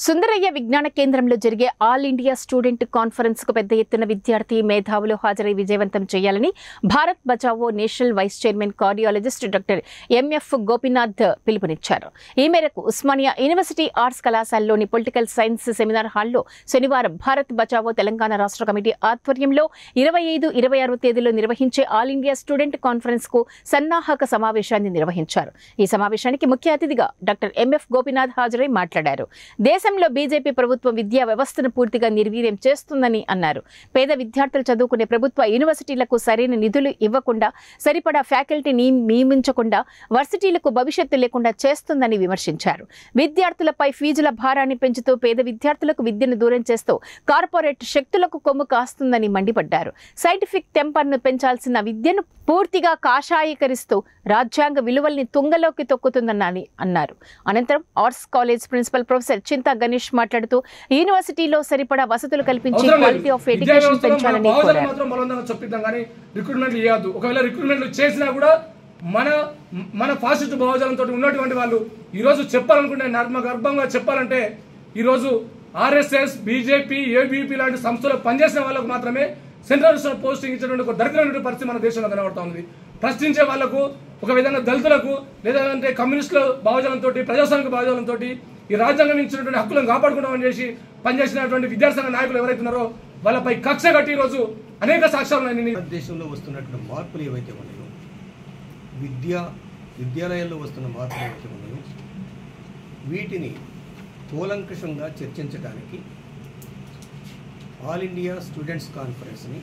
సుందరయ్య విజ్ఞాన కేంద్రంలో జరిగే ఆల్ ఇండియా స్టూడెంట్ కాన్ఫరెన్స్ కు పెద్ద ఎత్తున విద్యార్థి మేధావులు హాజరై విజయవంతం చేయాలని Bharat Bachao national vice chairman cardiologist doctor MF Gopinath పిలుపునిచ్చారు. ఈ మేరకు ఉస్మానియా యూనివర్సిటీ ఆర్ట్స్ కళాశాలలోని పొలిటికల్ సైన్స్ సెమినార్ హాల్లో శనివారం భారత్ బచావో తెలంగాణ రాష్ట్ర కమిటీ ఆధ్వర్యంలో 25, 26 తేదీలో నిర్వహించే ఆల్ ఇండియా స్టూడెంట్ కాన్ఫరెన్స్ కు సన్నాహక సమావేశాన్ని నిర్వహించారు. ఈ సమావేశానికి ముఖ్య అతిథిగా డాక్టర్ ఎంఎఫ్ గోపీనాథ్ హాజరై మాట్లాడారు. దేశంలో బీజేపీ ప్రభుత్వం విద్యా వ్యవస్థను పూర్తిగా నిర్వీర్యం చేస్తుందని అన్నారు. పేద విద్యార్థులు చదువుకునే ప్రభుత్వ యూనివర్సిటీలకు సరైన నిధులు ఇవ్వకుండా, సరిపడా ఫ్యాకల్టీని నియమించకుండా వర్సిటీలకు భవిష్యత్తు లేకుండా చేస్తుందని విమర్శించారు. విద్యార్థులపై ఫీజుల భారాన్ని పెంచుతూ పేద విద్యార్థులకు విద్యను దూరం చేస్తూ కార్పొరేట్ శక్తులకు కొమ్ము కాస్తుందని మండిపడ్డారు. సైంటిఫిక్ టెంపర్ను పెంచాల్సిన విద్యను పూర్తిగా కాషాయీకరిస్తూ రాజ్యాంగ విలువల్ని తుంగలోకి తొక్కుతుందని అన్నారు. అనంతరం ఆర్ట్స్ కాలేజ్ ప్రిన్సిపల్ ప్రొఫెసర్ చింతా గణేష్ మాట్లాడుతూ యూనివర్సిటీలో సరిపడా వసతులు కల్పించి క్వాలిటీ ఆఫ్ ఎడ్యుకేషన్ పెంచాలని కోరారు. ఒకవేళ రిక్రూట్మెంట్లు చేసినా కూడా మన ఫాసిస్ట్ భావజాలంతో ఉన్నటువంటి వాళ్ళు ఈరోజు చెప్పాలనుకుంటే నర్మగర్భంగా చెప్పాలంటే ఈరోజు ఆర్ఎస్ఎస్, బీజేపీ, ఏబీపీ లాంటి సంస్థలు పనిచేసిన వాళ్ళకు మాత్రమే సెంట్రల్ పోస్టింగ్ ఇచ్చినటువంటి ఒక దరిద్రమైన పరిస్థితి మన దేశంలో కనబడతా ఉంది. ప్రశ్నించే వాళ్లకు ఒక విధంగా దళితులకు లేదంటే కమ్యూనిస్టుల భావజాలంతో, ప్రజాస్వామిక భావజాలంతో ఈ రాజ్యాంగం ఇచ్చినటువంటి హక్కులను కాపాడుకుంటామని చేసి పనిచేసినటువంటి విద్యార్థి నాయకులు ఎవరైతే ఉన్నారో వాళ్ళపై కక్ష కట్టి ఈరోజు అనేక సాక్ష్యాలు దేశంలో వస్తున్నటువంటి మార్పులు ఏవైతే ఉన్నాయో, విద్యాలయాల్లో వస్తున్న మార్పులు ఏవైతే ఉన్నాయో వీటిని కూలంకషంగా చర్చించడానికి ఆల్ ఇండియా స్టూడెంట్స్ కాన్ఫరెన్స్ని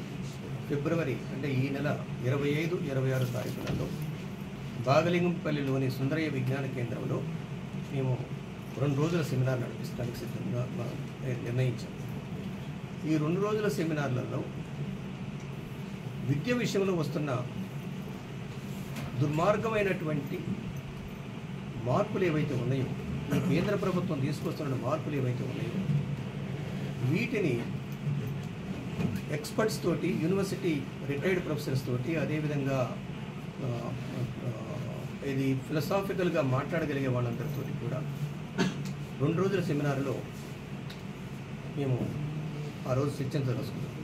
ఫిబ్రవరి అంటే ఈ నెల 25, 26 తారీఖులలో బాగలింగంపల్లిలోని సుందరయ్య విజ్ఞాన కేంద్రంలో మేము 2 రోజుల సెమినార్ నడిపించడానికి సిద్ధంగా నిర్ణయించాం. ఈ 2 రోజుల సెమినార్లలో విద్య విషయంలో వస్తున్న దుర్మార్గమైనటువంటి మార్పులు ఏవైతే ఉన్నాయో, ఈ కేంద్ర ప్రభుత్వం తీసుకొస్తున్న మార్పులు ఏవైతే ఉన్నాయో వీటిని ఎక్స్పర్ట్స్ తోటి, యూనివర్సిటీ రిటైర్డ్ ప్రొఫెసర్స్ తోటి, అదేవిధంగా ఇది ఫిలసాఫికల్గా మాట్లాడగలిగే వాళ్ళందరితో కూడా 2 రోజుల సెమినార్లో మేము ఆ రోజు చర్చించదలుచుకున్నాం.